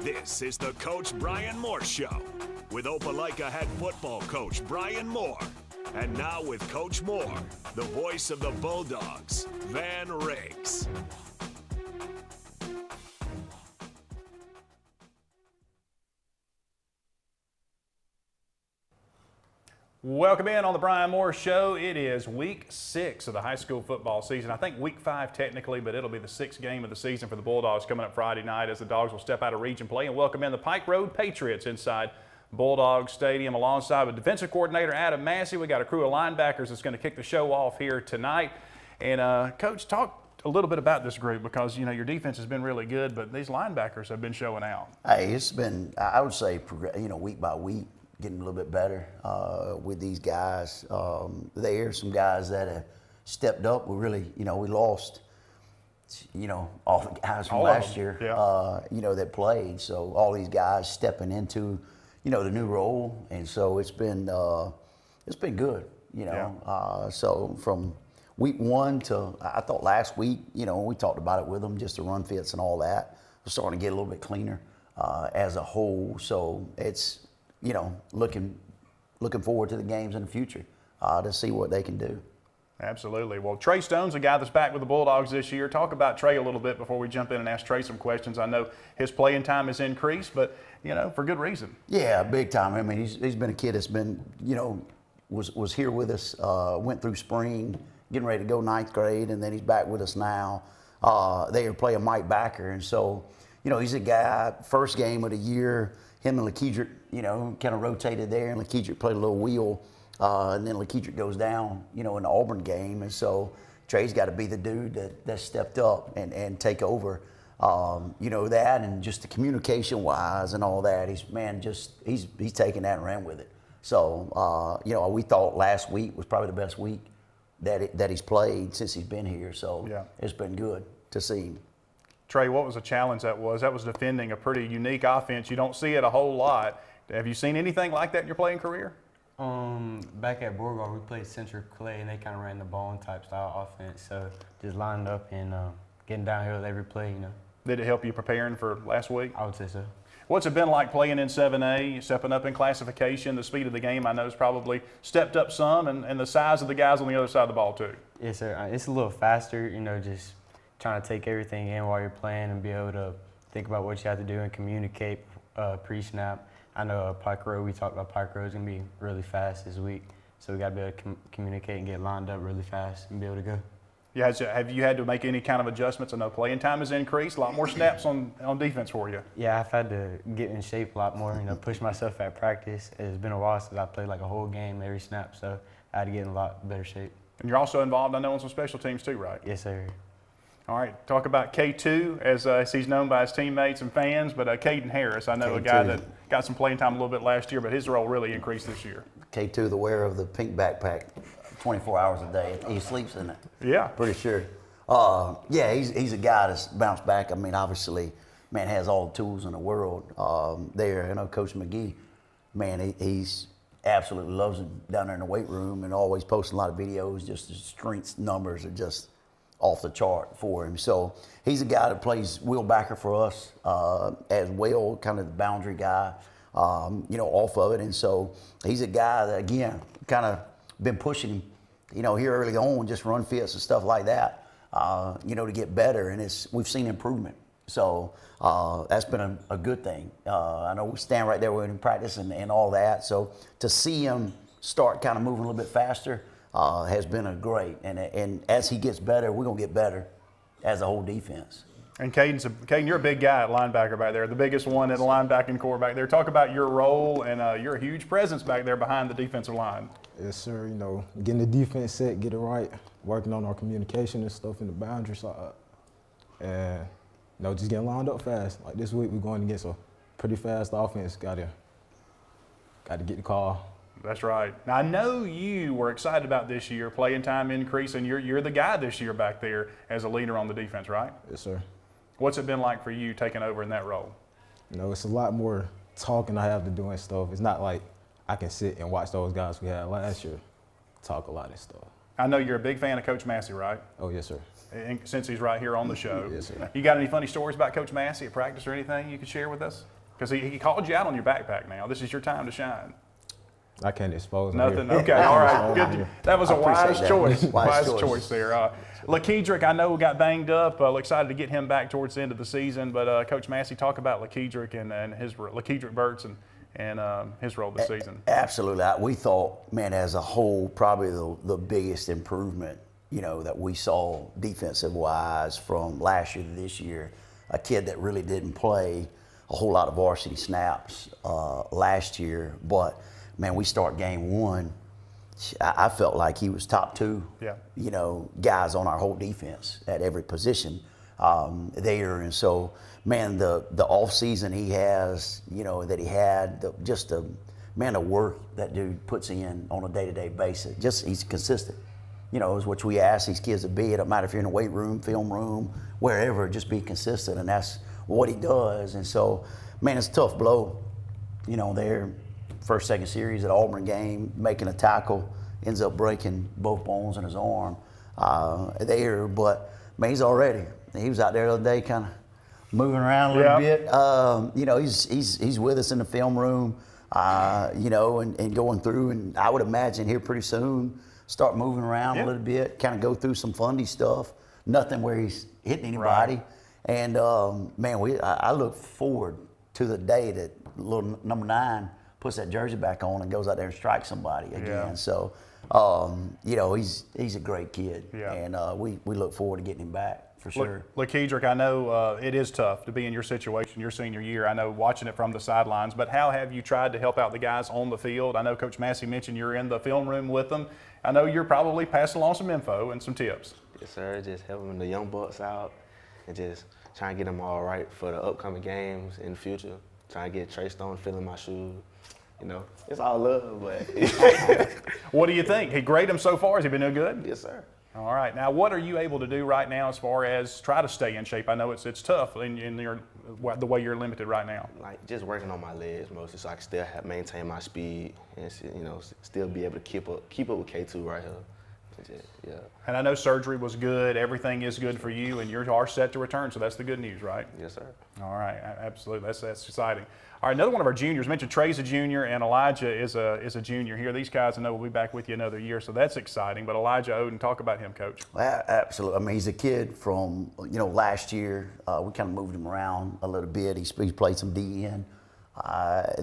This is the Coach Bryan Moore Show with Opelika head football coach Bryan Moore. And now with Coach Moore, the voice of the Bulldogs, Van Riggs. Welcome in on the Bryan Moore Show. It is week 6 of the high school football season. I think week 5 technically, but it'll be the 6th game of the season for the Bulldogs coming up Friday night as the Dogs will step out of region play and welcome in the Pike Road Patriots inside Bulldog Stadium alongside with defensive coordinator Adam Massey. We got a crew of linebackers that's going to kick the show off here tonight. And Coach, talk a little bit about this group because, you know, your defense has been really good, but these linebackers have been showing out. Hey, it's been, I would say, week by week, getting a little bit better with these guys. There are some guys that have stepped up. We really, we lost, all the guys from last year, that played. So all these guys stepping into, the new role, and so it's been good, So from week 1 to I thought last week, we talked about it with them, just the run fits and all that. We're starting to get a little bit cleaner as a whole. So it's looking forward to the games in the future to see what they can do. Absolutely. Well, Trey Stone's a guy that's back with the Bulldogs this year. Talk about Trey a little bit before we jump in and ask Trey some questions. I know his playing time has increased, but, for good reason. Yeah, big time. I mean, he's been a kid that's been, was here with us, went through spring, getting ready to go 9th grade, and then he's back with us now. They are playing Mike Backer, and so, he's a guy, first game of the year, him and LaKedrick, kind of rotated there, and LaKedrick played a little wheel, and then LaKedrick goes down, in the Auburn game, and so Trey's got to be the dude that stepped up and take over, that, and just the communication-wise and all that. He's taking that and ran with it. So, we thought last week was probably the best week that he's played since he's been here. So It's been good to see him. Trey, what was the challenge that was? That was defending a pretty unique offense. You don't see it a whole lot. Have you seen anything like that in your playing career? Back at Beauregard, we played Central Clay, and they kind of ran the ball and type style offense. So just lining up and getting downhill every play, Did it help you preparing for last week? I would say so. What's it been like playing in 7A, stepping up in classification? The speed of the game I know has probably stepped up some, and the size of the guys on the other side of the ball too. Yes, sir. It's a little faster, just trying to take everything in while you're playing and be able to think about what you have to do and communicate pre-snap. I know Pike Road, we talked about Pike Road is going to be really fast this week, so we got to be able to communicate and get lined up really fast and be able to go. Yeah, have you had to make any kind of adjustments? I know playing time has increased, a lot more snaps on defense for you. Yeah, I've had to get in shape a lot more, push myself at practice. It's been a while since I played like a whole game every snap, so I had to get in a lot better shape. And you're also involved, I know, in some special teams too, right? Yes, sir. All right, talk about K2 as he's known by his teammates and fans, but Caden Harris, I know K2. A guy that got some playing time a little bit last year, but his role really increased this year. K2, the wearer of the pink backpack, 24 hours a day. He sleeps in it. Yeah. Pretty sure. He's a guy that's bounced back. I mean, obviously, man, has all the tools in the world there. I know Coach McGee, man, he's absolutely loves him down there in the weight room and always posting a lot of videos. Just his strength numbers are just off the chart for him. So he's a guy that plays wheel backer for us as well, kind of the boundary guy, off of it. And so he's a guy that, again, kind of been pushing him, here early on, just run fits and stuff like that, to get better. And we've seen improvement. So that's been a good thing. I know we stand right there with him in practice and all that. So to see him start kind of moving a little bit faster has been a great. And as he gets better, we're going to get better as a whole defense. And Caden, you're a big guy at linebacker back there, the biggest one in the linebacking core back there. Talk about your role, and you're a huge presence back there behind the defensive line. Yes, sir. Getting the defense set, get it right, working on our communication and stuff in the boundary side. And, just getting lined up fast. Like this week, we're going against a pretty fast offense. Got to get the call. That's right. Now, I know you were excited about this year, playing time increase, and you're the guy this year back there as a leader on the defense, right? Yes, sir. What's it been like for you taking over in that role? It's a lot more talking I have to do and stuff. It's not like I can sit and watch those guys we had last year talk a lot of stuff. I know you're a big fan of Coach Massey, right? Oh, yes, sir. since he's right here on the show. Yes, sir. You got any funny stories about Coach Massey at practice or anything you could share with us? Because he called you out on your backpack now. This is your time to shine. I can't expose him Nothing. here. Okay. All right. Good. That was a wise that. choice. Wise choice. choice there. Lakedrick, I know, got banged up. Excited to get him back towards the end of the season. But Coach Massey, talk about Lakedrick and his Lakedrick Burtz and his role this season. Absolutely. We thought, man, as a whole, probably the biggest improvement, that we saw defensive-wise from last year to this year. A kid that really didn't play a whole lot of varsity snaps last year, but man, we start game one. I felt like he was top two. Yeah. Guys on our whole defense at every position there, and so man, the off season he has, that he had, the work that dude puts in on a day-to-day basis. Just he's consistent. Is what we ask these kids to be. It don't matter if you're in a weight room, film room, wherever, just be consistent, and that's what he does. And so, man, it's a tough blow. There, first, second series at Auburn game, making a tackle, ends up breaking both bones in his arm there. But man, he was out there the other day, kind of moving around a little bit. He's with us in the film room, and going through. And I would imagine here pretty soon, start moving around a little bit, kind of go through some fundy stuff. Nothing where he's hitting anybody. Right. And man, I look forward to the day that little number 9 puts that jersey back on and goes out there and strikes somebody again. Yeah. So, he's a great kid, and we look forward to getting him back for sure. Lakedrick, I know it is tough to be in your situation your senior year. I know watching it from the sidelines, but how have you tried to help out the guys on the field? I know Coach Massey mentioned you're in the film room with them. I know you're probably passing along some info and some tips. Yes, sir. Just helping the young bucks out and just trying to get them all right for the upcoming games in the future. Trying to get Trey Stone filling my shoes. It's all love, but. What do you think? He graded him so far. Has he been doing good? Yes, sir. All right. Now, what are you able to do right now as far as try to stay in shape? I know it's tough in the way you're limited right now. Like just working on my legs mostly, so I can still maintain my speed and still be able to keep up with K2 right here. Yeah. And I know surgery was good. Everything is good for you, and you are set to return. So that's the good news, right? Yes, sir. All right. Absolutely. That's exciting. All right. Another one of our juniors mentioned Trey's a junior, and Elijah is a junior here. These guys I know will be back with you another year, so that's exciting. But Elijah Oden, talk about him, Coach. Absolutely. I mean, he's a kid from last year. We kind of moved him around a little bit. He played some DN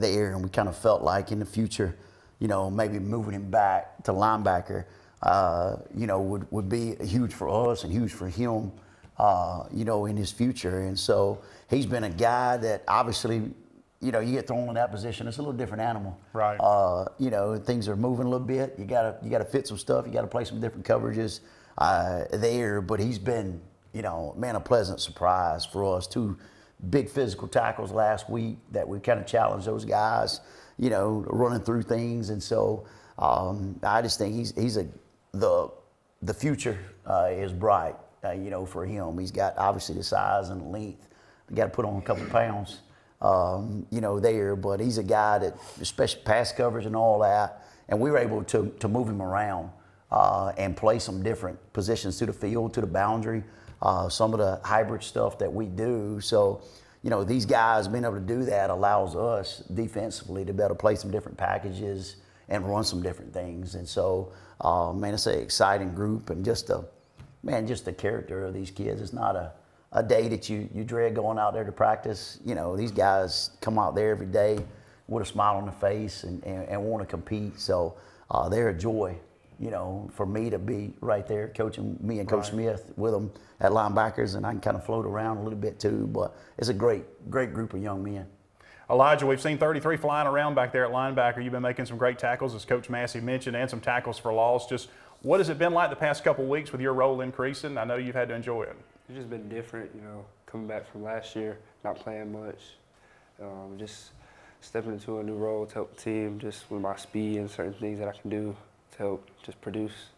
there, and we kind of felt like in the future, maybe moving him back to linebacker. Would be huge for us and huge for him, in his future. And so he's been a guy that obviously, you get thrown in that position. It's a little different animal. Right. Things are moving a little bit. You gotta fit some stuff. You gotta play some different coverages there. But he's been, a pleasant surprise for us. 2 big physical tackles last week that we kind of challenged those guys, running through things. And so I just think the future is bright, for him. He's got obviously the size and the length. You got to put on a couple of pounds, there. But he's a guy that, especially pass coverage and all that, and we were able to move him around and play some different positions to the field, to the boundary, some of the hybrid stuff that we do. So, these guys being able to do that allows us defensively to be able to play some different packages and run some different things. And so, man, it's an exciting group, and just the character of these kids. It's not a day that you dread going out there to practice. These guys come out there every day with a smile on their face and want to compete. So they're a joy, for me to be right there coaching me and Coach Smith with them at linebackers, and I can kind of float around a little bit too. But it's a great group of young men. Elijah, we've seen 33 flying around back there at linebacker. You've been making some great tackles, as Coach Massey mentioned, and some tackles for loss. Just what has it been like the past couple of weeks with your role increasing? I know you've had to enjoy it. It's just been different, coming back from last year, not playing much. Just stepping into a new role to help the team, just with my speed and certain things that I can do to help just produce.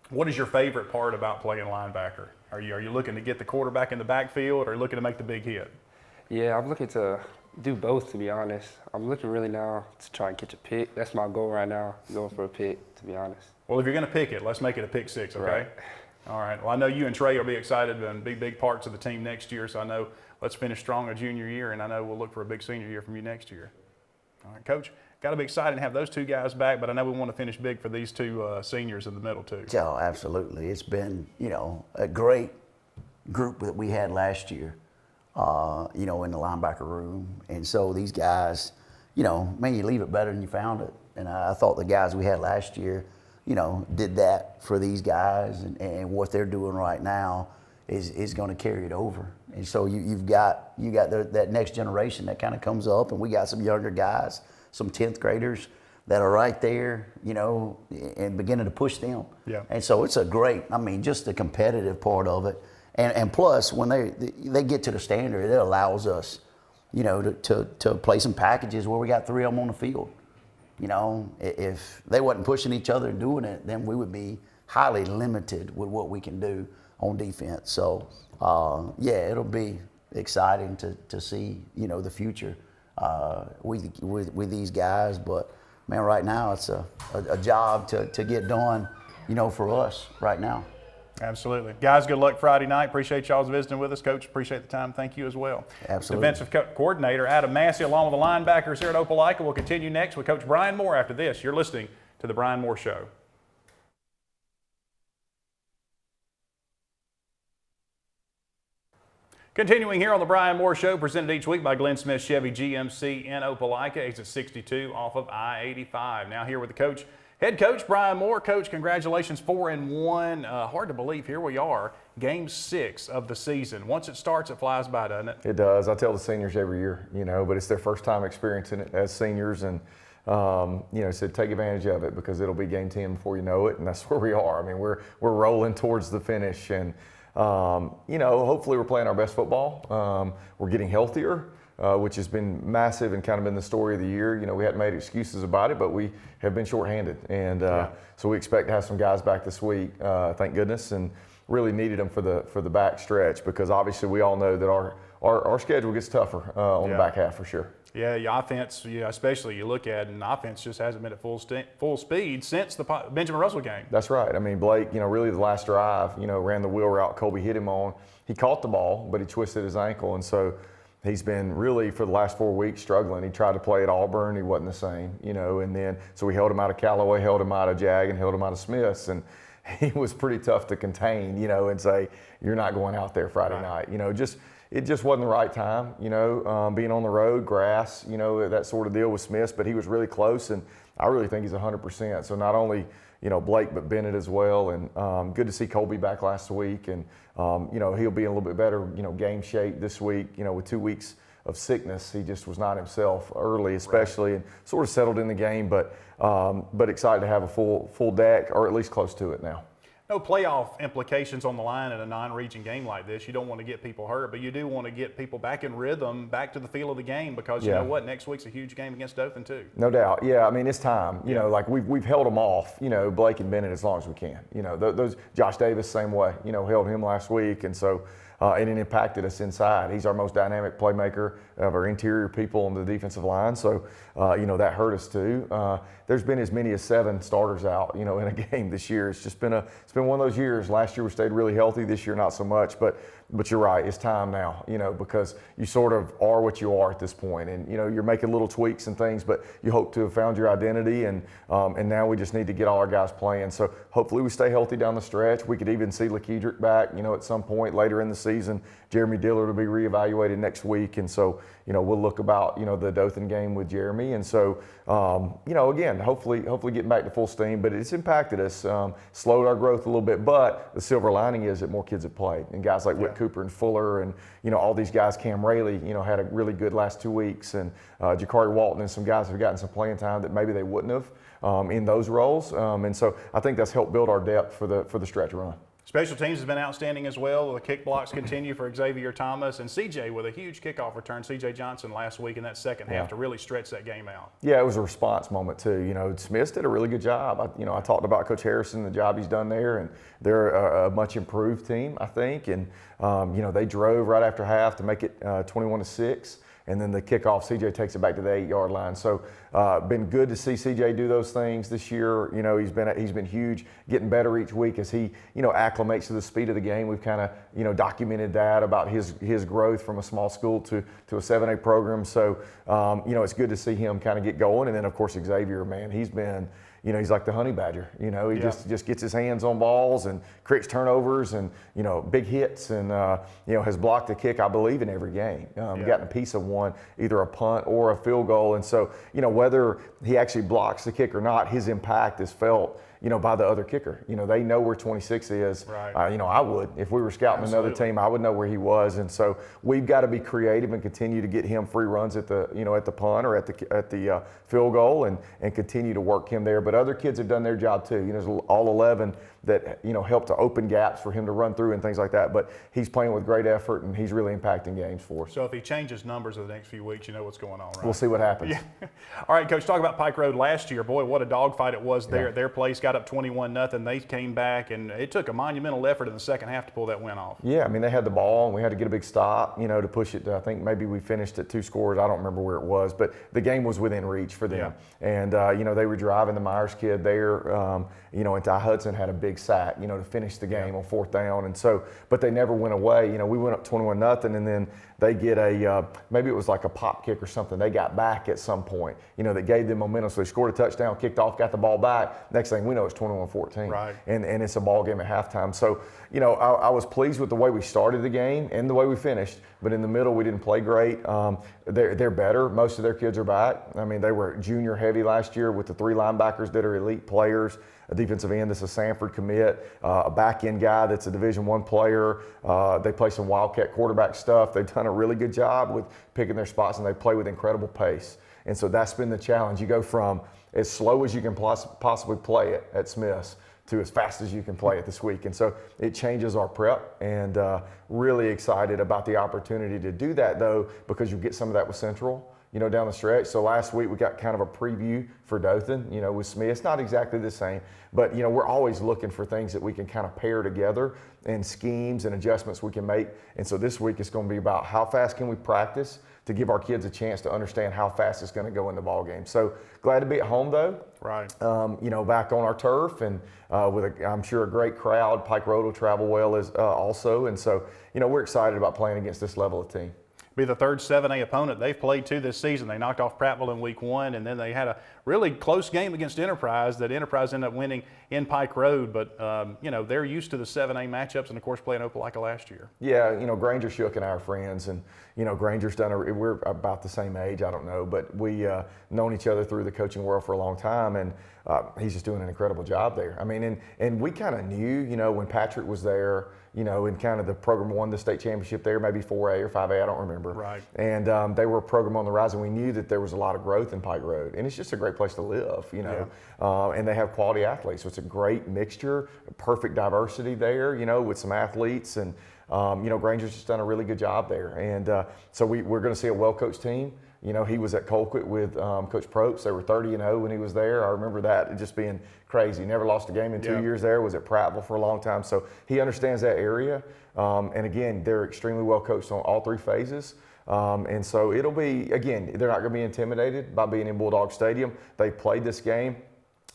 What is your favorite part about playing linebacker? Are you looking to get the quarterback in the backfield, or looking to make the big hit? Yeah, I'm looking to do both, to be honest. I'm looking really now to try and catch a pick. That's my goal right now, going for a pick, to be honest. Well, if you're going to pick it, let's make it a pick 6, okay? Right. All right. Well, I know you and Trey will be excited and be big parts of the team next year. So I know let's finish strong a junior year, and I know we'll look for a big senior year from you next year. All right, Coach. Got to be excited to have those two guys back, but I know we want to finish big for these two seniors in the middle too. Yeah, absolutely. It's been, a great group that we had last year, in the linebacker room. And so these guys, man, you leave it better than you found it. And I thought the guys we had last year, did that for these guys, and what they're doing right now is going to carry it over. And so you got that next generation that kind of comes up, and we got some younger guys, some 10th graders that are right there, and beginning to push them. Yeah. And so it's a great, just the competitive part of it. And plus, when they get to the standard, it allows us, to play some packages where we got 3 of them on the field. If they wasn't pushing each other and doing it, then we would be highly limited with what we can do on defense. So, it'll be exciting to see, the future with these guys. But, man, right now it's a job to get done, for us right now. Absolutely. Guys, good luck Friday night. Appreciate y'all's visiting with us. Coach, appreciate the time. Thank you as well. Absolutely. Defensive coordinator Adam Massey along with the linebackers here at Opelika. We'll continue next with Coach Bryan Moore after this. You're listening to The Bryan Moore Show. Continuing here on The Bryan Moore Show, presented each week by Glenn Smith Chevy GMC in Opelika, exit 62 off of I-85. Now here with the coach, head coach Bryan Moore. Coach, congratulations, 4-1. Hard to believe, here we are, game 6 of the season. Once it starts, it flies by, doesn't it? It does. I tell the seniors every year, but it's their first time experiencing it as seniors, and so take advantage of it because it'll be game 10 before you know it, and that's where we are. We're rolling towards the finish, and hopefully we're playing our best football. We're getting healthier, which has been massive and kind of been the story of the year. We hadn't made excuses about it, but we have been shorthanded. And so we expect to have some guys back this week, thank goodness, and really needed them for the back stretch because obviously we all know that our schedule gets tougher on the back half for sure. Yeah, your offense, especially you look at, and offense just hasn't been at full speed since the Benjamin Russell game. That's right. Blake, really the last drive, ran the wheel route Colby hit him on. He caught the ball, but he twisted his ankle, and so he's been really, for the last 4 weeks, struggling. He tried to play at Auburn. He wasn't the same, and then so we held him out of Callaway, held him out of Jag, and held him out of Smiths, and he was pretty tough to contain, and say, you're not going out there Friday night. It just wasn't the right time, being on the road, grass, that sort of deal with Smiths, but he was really close, and I really think he's 100%. So not only, Blake, but Bennett as well, and good to see Colby back last week, and, he'll be in a little bit better, game shape this week, with 2 weeks of sickness. He just was not himself early, especially, and sort of settled in the game, but excited to have a full deck, or at least close to it now. No playoff implications on the line in a non-region game like this. You don't want to get people hurt, but you do want to get people back in rhythm, back to the feel of the game, because you know what, next week's a huge game against Dothan too. No doubt. Yeah, it's time. Like we've held them off, Blake and Bennett as long as we can. Those Josh Davis, same way, held him last week, and so and it impacted us inside. He's our most dynamic playmaker of our interior people on the defensive line, so that hurt us too. There's been as many as 7 starters out, in a game this year. It's just been one of those years. Last year we stayed really healthy. This year not so much, but you're right. It's time now, because you sort of are what you are at this point, and you're making little tweaks and things, but you hope to have found your identity, and now we just need to get all our guys playing. So hopefully we stay healthy down the stretch. We could even see LaKedrick back, at some point later in the season. Jeremy Dillard will be reevaluated next week, and so we'll look about the Dothan game with Jeremy, and so again, hopefully getting back to full steam. But it's impacted us, slowed our growth a little bit. But the silver lining is that more kids have played, and guys like Whit Cooper and Fuller, and all these guys. Cam Rayleigh, had a really good last 2 weeks, and Jakari Walton and some guys have gotten some playing time that maybe they wouldn't have in those roles, and so I think that's helped build our depth for the stretch run. Special teams has been outstanding as well. The kick blocks continue for Xavier Thomas, and CJ with a huge kickoff return, CJ Johnson last week in that second half to really stretch that game out. Yeah, it was a response moment too. Smiths did a really good job. I talked about Coach Harrison, the job he's done there, and they're a much improved team, I think. And they drove right after half to make it 21-6. And then the kickoff, CJ takes it back to the 8-yard line. So been good to see CJ do those things this year. You know, he's been huge, getting better each week as he, you know, acclimates to the speed of the game. We've kind of, you know, documented that about his growth from a small school to a 7A program. So, you know, it's good to see him kind of get going. And then, of course, Xavier, man, he's been, you know, he's like the honey badger. You know, he just gets his hands on balls and creates turnovers and, you know, big hits and, you know, has blocked a kick, I believe, in every game. Gotten a piece of one, either a punt or a field goal. And so, you know, whether he actually blocks the kick or not, his impact is felt, you know, by the other kicker. You know, they know where 26 is. Right. You know, I would. If we were scouting another team, I would know where he was. And so we've got to be creative and continue to get him free runs at the, you know, at the punt or at the field goal and continue to work him there. But other kids have done their job too. You know, there's all 11 that, you know, help to open gaps for him to run through and things like that. But he's playing with great effort and he's really impacting games for us. So if he changes numbers in the next few weeks, you know what's going on, right? We'll see what happens. Yeah. All right, Coach, talk about Pike Road last year. Boy, what a dogfight it was there. Their place got up 21-0. They came back, and it took a monumental effort in the second half to pull that win off. Yeah, I mean, they had the ball, and we had to get a big stop, you know, to push it to, I think maybe we finished at 2 scores. I don't remember where it was, but the game was within reach for them. Yeah. And, you know, they were driving the Myers kid there, you know, and Ty Hudson had a big sack, you know, to finish the game on 4th down. And so, but they never went away. You know, we went up 21-0, and then they get a, maybe it was like a pop kick or something. They got back at some point, you know, that gave them momentum. So they scored a touchdown, kicked off, got the ball back. Next thing we know, it's 21-14. Right. And it's a ball game at halftime. So, you know, I was pleased with the way we started the game and the way we finished. But in the middle, we didn't play great. They're better. Most of their kids are back. I mean, they were junior heavy last year with the 3 linebackers that are elite players, a defensive end that's a Sanford commit, a back end guy that's a Division I player. They play some Wildcat quarterback stuff. They've done a really good job with picking their spots, and they play with incredible pace. And so that's been the challenge. You go from as slow as you can possibly play it at Smith's to as fast as you can play it this week. And so it changes our prep, and really excited about the opportunity to do that, though, because you get some of that with Central, you know, down the stretch. So last week we got kind of a preview for Dothan, you know, with Smith. It's not exactly the same, but, you know, we're always looking for things that we can kind of pair together and schemes and adjustments we can make. And so this week it's going to be about how fast can we practice to give our kids a chance to understand how fast it's going to go in the ball game. So glad to be at home, though. Right. You know, back on our turf and with I'm sure a great crowd. Pike Road will travel well as also. And so, you know, we're excited about playing against this level of team. Be the third 7A opponent they've played to this season. They knocked off Prattville in week 1, and then they had a really close game against Enterprise that Enterprise ended up winning in Pike Road. But, you know, they're used to the 7A matchups and, of course, playing Opelika last year. Yeah, you know, Granger Shook and our friends, and, you know, Granger's we're about the same age, I don't know, but we known each other through the coaching world for a long time, and he's just doing an incredible job there. I mean, and we kind of knew, you know, when Patrick was there, you know, and kind of the program won the state championship there, maybe 4A or 5A, I don't remember. Right. And they were a program on the rise, and we knew that there was a lot of growth in Pike Road. And it's just a great place to live, you know. Yeah. And they have quality athletes, so it's a great mixture, perfect diversity there, you know, with some athletes. And, you know, Granger's just done a really good job there. And so we're going to see a well-coached team. You know, he was at Colquitt with Coach Probst. They were 30-0 when he was there. I remember that just being crazy. Never lost a game in 2 years there. Was at Prattville for a long time. So he understands that area. And again, they're extremely well coached on all 3 phases. And so it'll be, again, they're not going to be intimidated by being in Bulldog Stadium. They played this game.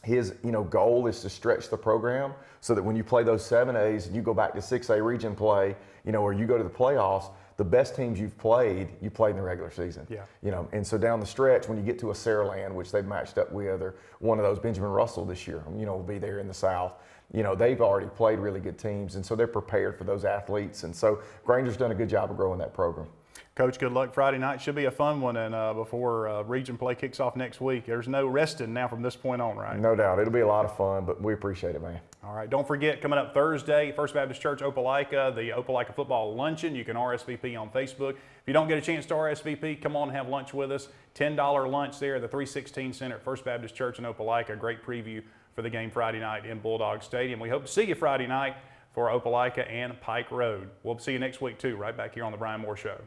His, you know, goal is to stretch the program so that when you play those 7As and you go back to 6A region play, you know, or you go to the playoffs, the best teams you played in the regular season. Yeah. You know, and so down the stretch, when you get to a Saraland, which they've matched up with, or one of those, Benjamin Russell this year, you know, will be there in the South. You know, they've already played really good teams, and so they're prepared for those athletes. And so Granger's done a good job of growing that program. Coach, good luck Friday night. Should be a fun one, and before region play kicks off next week. There's no resting now from this point on, right? No doubt. It'll be a lot of fun, but we appreciate it, man. All right. Don't forget, coming up Thursday, First Baptist Church Opelika, the Opelika Football Luncheon. You can RSVP on Facebook. If you don't get a chance to RSVP, come on and have lunch with us. $10 lunch there at the 316 Center at First Baptist Church in Opelika. Great preview for the game Friday night in Bulldog Stadium. We hope to see you Friday night for Opelika and Pike Road. We'll see you next week, too, right back here on The Bryan Moore Show.